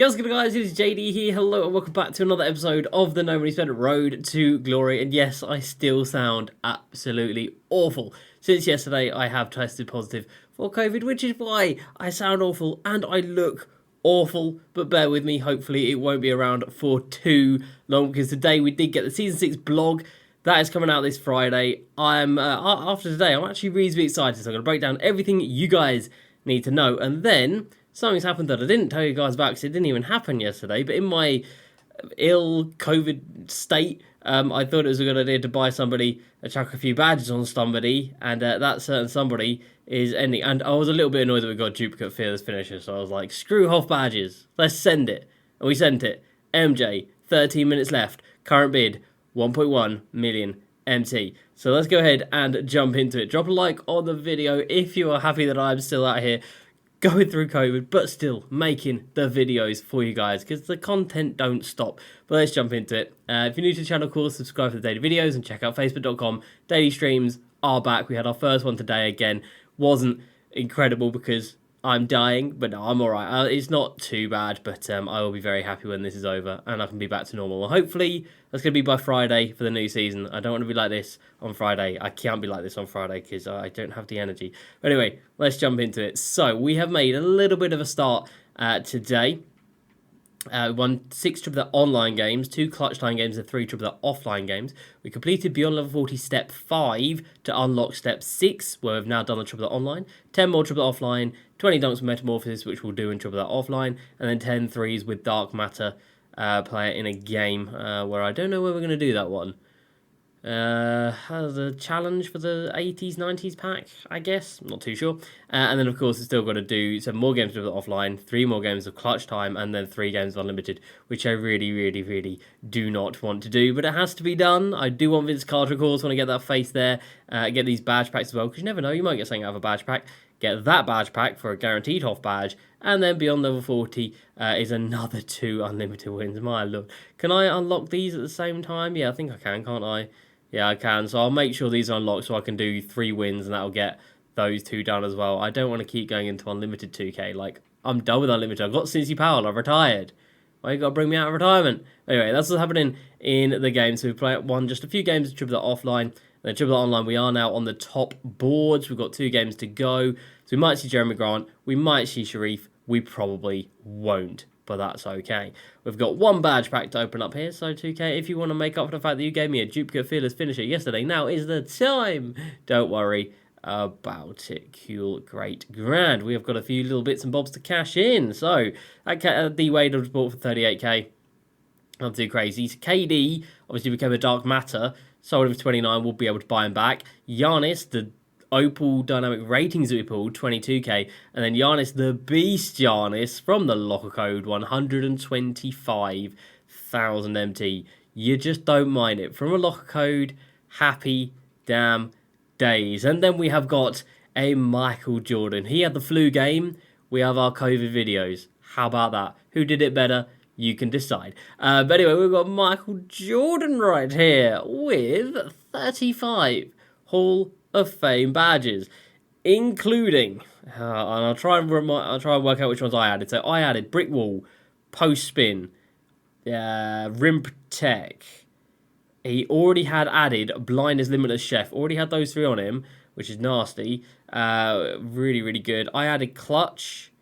What's good, guys? It is JD here. Hello and welcome back to another episode of the No Money Spent Road to Glory. And yes, I still sound absolutely awful. Since yesterday, I have tested positive for COVID, which is why I sound awful and I look awful. But bear with me, hopefully it won't be around for too long, because today we did get the Season 6 blog. That is coming out this Friday. After today, I'm actually reasonably excited. So I'm going to break down everything you guys need to know. And then something's happened that I didn't tell you guys about because it didn't even happen yesterday. But in my ill COVID state, I thought it was a good idea to buy somebody, chuck a few badges on somebody, and that certain somebody is ending. And I was a little bit annoyed that we got a duplicate fearless finisher, so I was like, screw off badges, let's send it. And we sent it. MJ, 13 minutes left, current bid, 1.1 million MT. So let's go ahead and jump into it. Drop a like on the video if you are happy that I'm still out here going through COVID, but still making the videos for you guys, because the content don't stop. But let's jump into it. If you're new to the channel, of course, subscribe for the daily videos and check out facebook.com. Daily streams are back. We had our first one today again. Wasn't incredible because I'm dying, but no, I'm alright. It's not too bad, but I will be very happy when this is over and I can be back to normal. Hopefully that's going to be by Friday for the new season. I don't want to be like this on Friday. I can't be like this on Friday because I don't have the energy. But anyway, let's jump into it. So we have made a little bit of a start today. We won 6 triple online games, 2 clutch time games, and 3 triple offline games. We completed beyond level 40 step 5 to unlock step 6, where we've now done the triple offline. 10 more triple offline, 20 dunks with metamorphosis, which we'll do in triple offline, and then 10 threes with dark matter player in a game, where I don't know where we're going to do that one. As a challenge for the 80s, 90s pack, I guess. I'm not too sure. And then, of course, it's still got to do 7 more games of offline, 3 more games of clutch time, and then 3 games of unlimited, which I really do not want to do. But it has to be done. I do want Vince Carter, of course, want to get that face there, get these badge packs as well, because you never know, you might get something out of a badge pack. Get that badge pack for a guaranteed off badge, and then beyond level 40 is another 2 unlimited wins. My lord. Can I unlock these at the same time? Yeah, I think I can, can't I? Yeah, I can. So I'll make sure these are unlocked so I can do 3 wins and that'll get those 2 done as well. I don't want to keep going into unlimited 2K. Like, I'm done with unlimited. I've got Cincy Powell. I've retired. Why you got to bring me out of retirement? Anyway, that's what's happening in the game. So we won just a few games of triple offline. Then triple online, we are now on the top boards. We've got 2 games to go. So we might see Jeremy Grant. We might see Sharif. We probably won't, but that's okay. We've got 1 badge pack to open up here, so 2K, if you want to make up for the fact that you gave me a duplicate fearless finisher yesterday, now is the time. Don't worry about it. Cool, great, grand. We have got a few little bits and bobs to cash in. So, D-Wade was bought for 38k. Not too crazy. So KD obviously became a dark matter. Sold him for 29. We'll be able to buy him back. Giannis, the Opal dynamic ratings that we pulled, 22k, and then Giannis, the beast Giannis, from the locker code, 125,000 MT. You just don't mind it. From a locker code, happy damn days. And then we have got a Michael Jordan. He had the flu game. We have our COVID videos. How about that? Who did it better? You can decide. But anyway, we've got Michael Jordan right here with 35 Hall of Fame badges, including, and I'll try and work out which ones I added. So I added brick wall, post spin, rim protect. He already had added blind as limitless chef. Already had those 3 on him, which is nasty. Really good. I added clutch.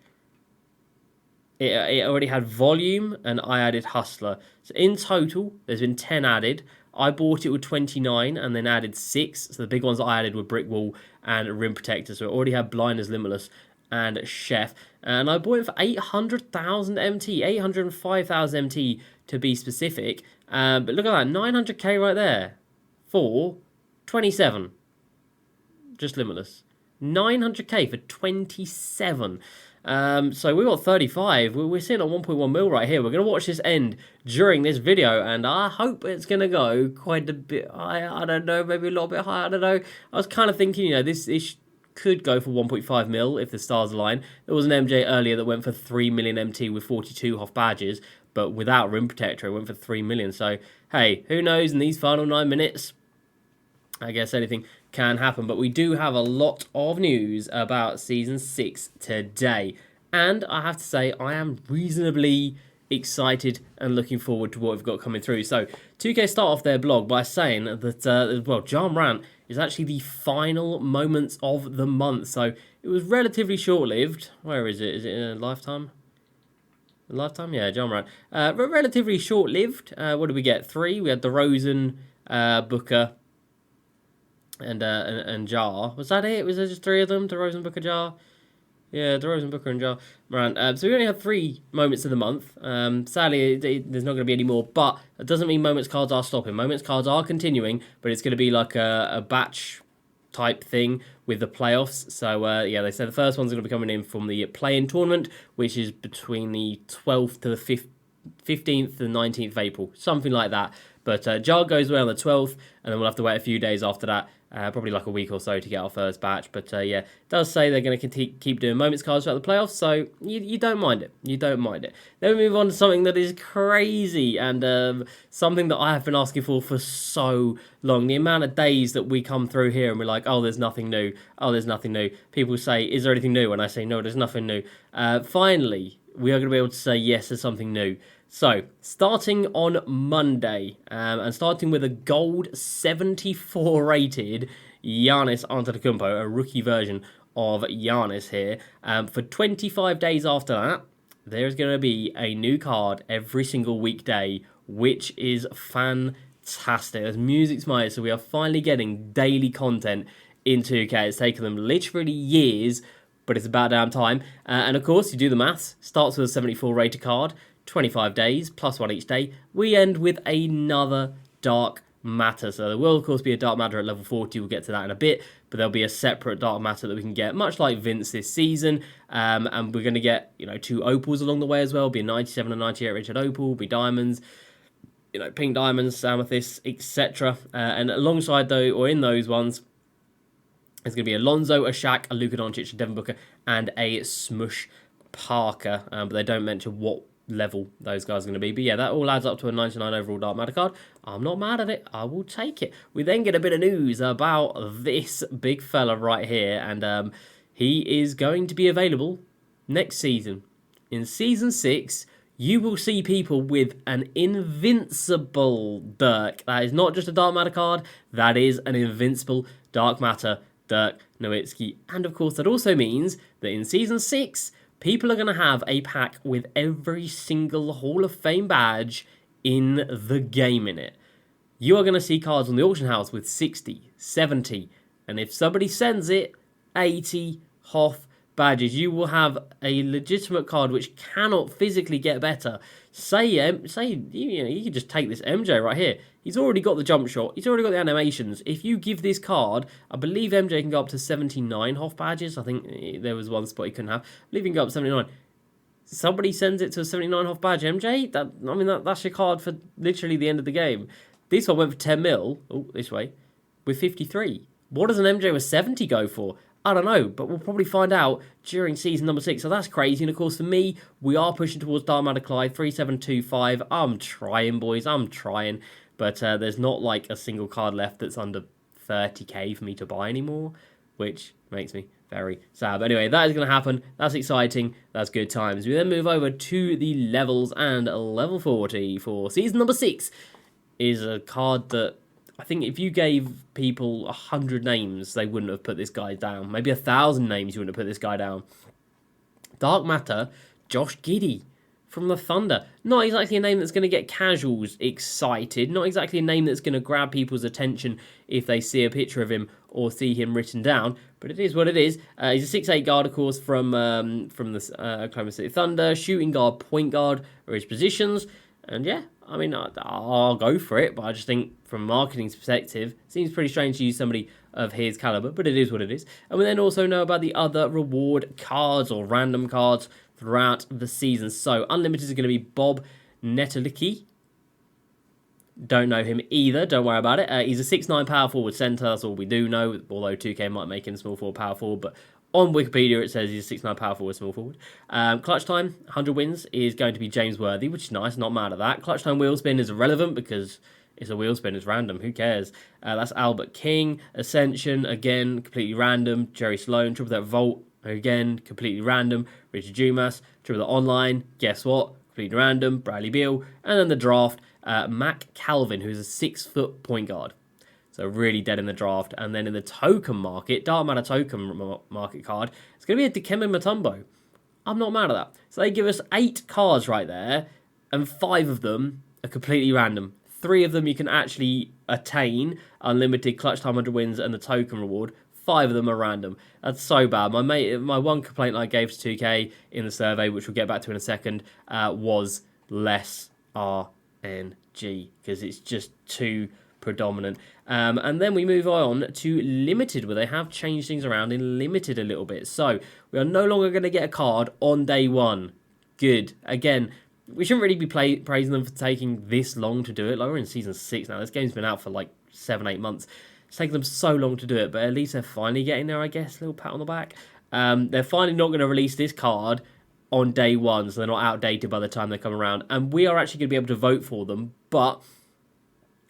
It already had volume, and I added hustler. So in total, there's been 10 added. I bought it with 29 and then added 6. So the big ones I added were brick wall and rim protector. So it already had blind as limitless and chef. And I bought it for 800,000 MT, 805,000 MT to be specific. But look at that, 900k right there for 27. Just limitless. 900k for 27. So we got 35. We're sitting on 1.1 mil right here. We're going to watch this end during this video, and I hope it's going to go quite a bit higher. I don't know, maybe a little bit higher. I don't know. I was kind of thinking, you know, this could go for 1.5 mil if the stars align. There was an MJ earlier that went for 3 million MT with 42 off badges, but without rim protector, it went for 3 million. So, hey, who knows in these final 9 minutes? I guess anything can happen, but we do have a lot of news about Season 6 today. And I have to say, I am reasonably excited and looking forward to what we've got coming through. So 2K start off their blog by saying that, well, Ja Morant is actually the final moments of the month. So it was relatively short-lived. Where is it? Is it in a lifetime? A lifetime? Yeah, Ja Morant. Relatively short-lived. What did we get? 3. We had DeRozan, Booker, and Ja. Was that it? Was there just 3 of them? DeRozan, Booker, Ja? Yeah, DeRozan, Booker, and Ja Morant. So we only have 3 moments of the month. Sadly, there's not going to be any more, but that doesn't mean moments cards are stopping. Moments cards are continuing, but it's going to be like a batch type thing with the playoffs. So, yeah, they said the first one's going to be coming in from the play-in tournament, which is between the 12th to the 15th to the 19th of April, something like that. But Ja goes away on the 12th, and then we'll have to wait a few days after that. Probably like a week or so to get our first batch. But yeah, it does say they're going to keep doing moments cards throughout the playoffs, so you don't mind it. You don't mind it. Then we move on to something that is crazy and something that I have been asking for so long. The amount of days that we come through here and we're like, oh, there's nothing new. Oh, there's nothing new. People say, is there anything new? And I say, no, there's nothing new. Finally, we are going to be able to say, yes, there's something new. So, starting on Monday, and starting with a gold 74 rated Giannis Antetokounmpo, a rookie version of Giannis here. For 25 days after that, there's going to be a new card every single weekday, which is fantastic. There's music's my, so we are finally getting daily content in 2K. It's taken them literally years, but it's about damn time. And of course, you do the maths. Starts with a 74 rated card. 25 days, plus 1 each day. We end with another Dark Matter. So there will, of course, be a Dark Matter at level 40. We'll get to that in a bit. But there'll be a separate Dark Matter that we can get, much like Vince this season. And we're going to get, 2 opals along the way as well. Be a 97 and 98 rated opal. Be diamonds. Pink diamonds, amethysts, etc. And alongside those, or in those ones, there's going to be a Lonzo, a Shaq, a Luka Doncic, a Devin Booker, and a Smush Parker. But they don't mention what level those guys are going to be. But yeah, that all adds up to a 99 overall Dark Matter card. I'm not mad at it. I will take it. We then get a bit of news about this big fella right here. And he is going to be available next season. In Season 6, you will see people with an invincible Dirk. That is not just a Dark Matter card. That is an invincible Dark Matter Dirk Nowitzki. And of course, that also means that in Season 6, people are going to have a pack with every single Hall of Fame badge in the game in it. You are going to see cards on the auction house with 60, 70, and if somebody sends it, 80 Hoff badges. You will have a legitimate card which cannot physically get better. Say you can just take this MJ right here. He's already got the jump shot. He's already got the animations. If you give this card, I believe MJ can go up to 79 Hoff badges. I think there was one spot he couldn't have. I believe he can go up to 79. Somebody sends it to a 79 Hoff badge, MJ. That's your card for literally the end of the game. This one went for 10 mil. Oh, this way. With 53. What does an MJ with 70 go for? I don't know, but we'll probably find out during season number 6. So that's crazy. And of course, for me, we are pushing towards Dark Matter Clyde 3725. I'm trying, boys. I'm trying. But there's not like a single card left that's under 30k for me to buy anymore, which makes me very sad. But anyway, that is going to happen. That's exciting. That's good times. We then move over to the levels, and level 40 for season number 6 is a card that I think if you gave people 100 names, they wouldn't have put this guy down. Maybe 1,000 names, you wouldn't have put this guy down. Dark Matter, Josh Giddey from the Thunder. Not exactly a name that's going to get casuals excited. Not exactly a name that's going to grab people's attention if they see a picture of him or see him written down. But it is what it is. He's a 6'8 guard, of course, from the Oklahoma City Thunder. Shooting guard, point guard are his positions. And yeah, I'll go for it, but I just think from a marketing perspective, it seems pretty strange to use somebody of his caliber, but it is what it is. And we then also know about the other reward cards or random cards throughout the season. So Unlimited is going to be Bob Netalicki. Don't know him either, don't worry about it. He's a 6'9 power forward centre, that's all we do know, although 2K might make him small forward, power forward, but on Wikipedia, it says he's a 6'9 power forward, small forward. Clutch time, 100 wins, is going to be James Worthy, which is nice, not mad at that. Clutch time wheel spin is irrelevant because it's a wheel spin, it's random, who cares? That's Albert King. Ascension, again, completely random. Jerry Sloan, Triple Threat Vault, again, completely random. Richard Dumas, Triple Threat Online, guess what? completely random, Bradley Beal. And then the draft, Mac Calvin, who's a 6-foot point guard. So really dead in the draft. And then in the token market, Dark Matter token market card, it's going to be a Dikembe Mutombo. I'm not mad at that. So they give us 8 cards right there, and 5 of them are completely random. 3 of them you can actually attain, unlimited clutch time 100 wins and the token reward. 5 of them are random. That's so bad. My one complaint I gave to 2K in the survey, which we'll get back to in a second, was less RNG, because it's just too predominant. And then we move on to Limited, where they have changed things around in Limited a little bit. So we are no longer going to get a card on day 1. Good. Again, we shouldn't really be praising them for taking this long to do it. Like, we're in Season 6 now. This game's been out for like 7-8 months. It's taken them so long to do it, but at least they're finally getting there, I guess. A little pat on the back. They're finally not going to release this card on day 1, so they're not outdated by the time they come around. And we are actually going to be able to vote for them, but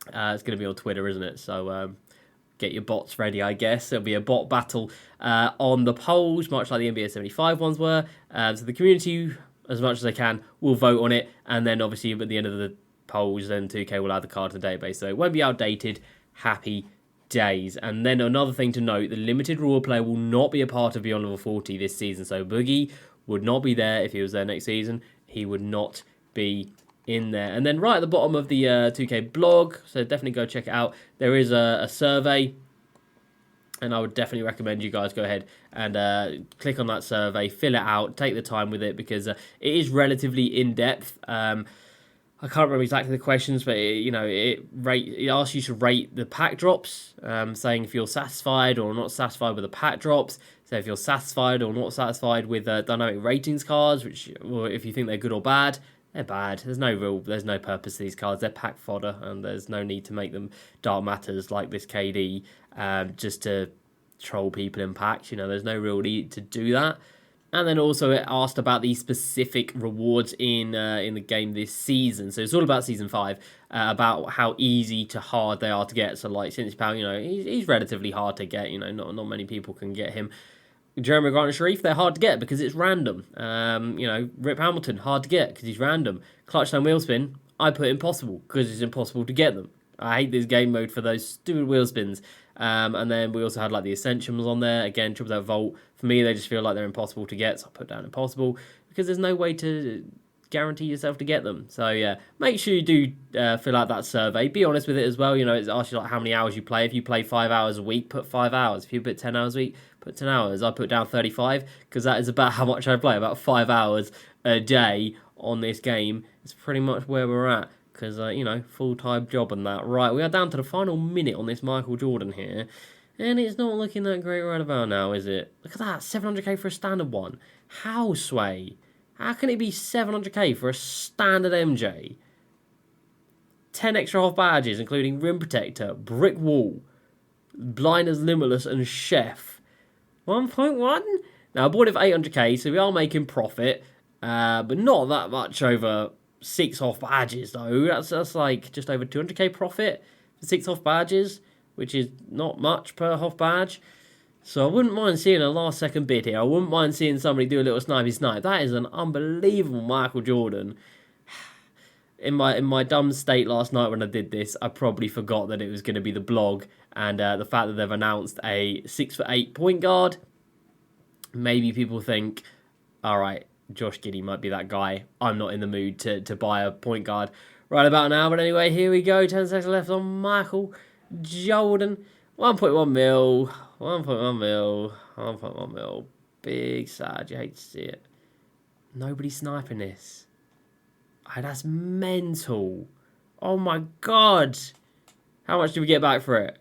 it's going to be on Twitter, isn't it? So get your bots ready, I guess. There'll be a bot battle on the polls, much like the NBA 75 ones were. So the community, as much as they can, will vote on it. And then obviously at the end of the polls, then 2K will add the card to the database. So it won't be outdated. Happy days. And then another thing to note, the limited reward player will not be a part of Beyond Level 40 this season. So Boogie would not be there if he was there next season. He would not be in there. And then right at the bottom of the 2K blog, so definitely go check it out, there is a survey, and I would definitely recommend you guys go ahead and click on that survey, fill it out, take the time with it, because it is relatively in-depth. I can't remember exactly the questions, but it asks you to rate the pack drops, saying if you're satisfied or not satisfied with the pack drops. So if you're satisfied or not satisfied with dynamic ratings cards, or if you think they're good or bad. They're bad. There's no purpose to these cards. They're pack fodder, and there's no need to make them dark matters like this KD just to troll people in packs. There's no real need to do that. And then also it asked about the specific rewards in the game this season. So it's all about Season 5, about how easy to hard they are to get. So like Cincy Powell, he's relatively hard to get. Not many people can get him. Jeremy Grant and Sharif, they're hard to get because it's random. Rip Hamilton, hard to get because he's random. Clutchtime wheel spin, I put impossible because it's impossible to get them. I hate this game mode for those stupid wheel spins. And then we also had like the Ascensions on there. Again, triple that Vault. For me, they just feel like they're impossible to get, so I put down impossible because there's no way to guarantee yourself to get them. So yeah, make sure you do fill out that survey. Be honest with it as well. It asks you like how many hours you play. If you play 5 hours a week, put 5 hours. If you put 10 hours a week, put 10 hours. I put down 35 because that is about how much I play. About 5 hours a day on this game. It's pretty much where we're at. Because, full-time job and that. Right, we are down to the final minute on this Michael Jordan here. And it's not looking that great right about now, is it? Look at that, 700k for a standard one. How, Sway? How can it be 700k for a standard MJ? 10 extra half badges, including Rim Protector, Brick Wall, Blinders Limitless, and Chef. 1.1? Now, I bought it for 800k, so we are making profit. But not that much over 6 off badges though. That's like just over 200k profit for 6 off badges, which is not much per off badge. So I wouldn't mind seeing a last second bid here. I wouldn't mind seeing somebody do a little snipey snipe. That is an unbelievable Michael Jordan. In my dumb state last night when I did this, I probably forgot that it was going to be the blog and the fact that they've announced a 6'8" point guard. Maybe people think, all right, Josh Giddey might be that guy. I'm not in the mood to buy a point guard right about now. But anyway, here we go. 10 seconds left on Michael Jordan. 1.1 mil. 1.1 mil. 1.1 mil. Big sad. You hate to see it. Nobody's sniping this. That's mental. Oh my god. How much did we get back for it?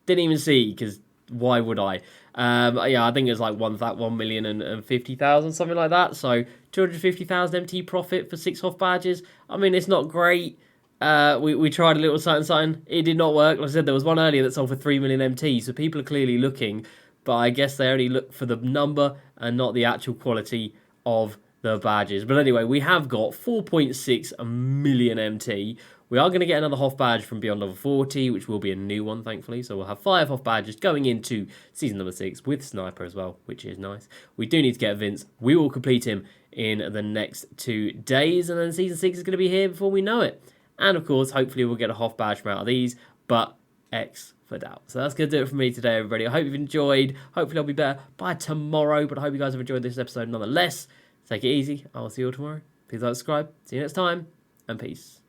Didn't even see, because why would I? Yeah, I think it was like 1,050,000, something like that. So 250,000 MT profit for 6 off badges. I mean, it's not great. We tried a little something. It did not work. Like I said, there was one earlier that sold for 3 million MT. So people are clearly looking, but I guess they only look for the number and not the actual quality of the badges. But anyway, we have got 4.6 million MT. We are going to get another Hoff badge from Beyond Level 40, which will be a new one, thankfully. So we'll have 5 Hoff badges going into Season number 6 with Sniper as well, which is nice. We do need to get Vince. We will complete him in the next 2 days. And then Season 6 is going to be here before we know it. And of course, hopefully we'll get a Hoth badge from out of these, but X for doubt. So that's going to do it for me today, everybody. I hope you've enjoyed. Hopefully I'll be better by tomorrow, but I hope you guys have enjoyed this episode nonetheless. Take it easy. I will see you all tomorrow. Please like, subscribe. See you next time, and peace.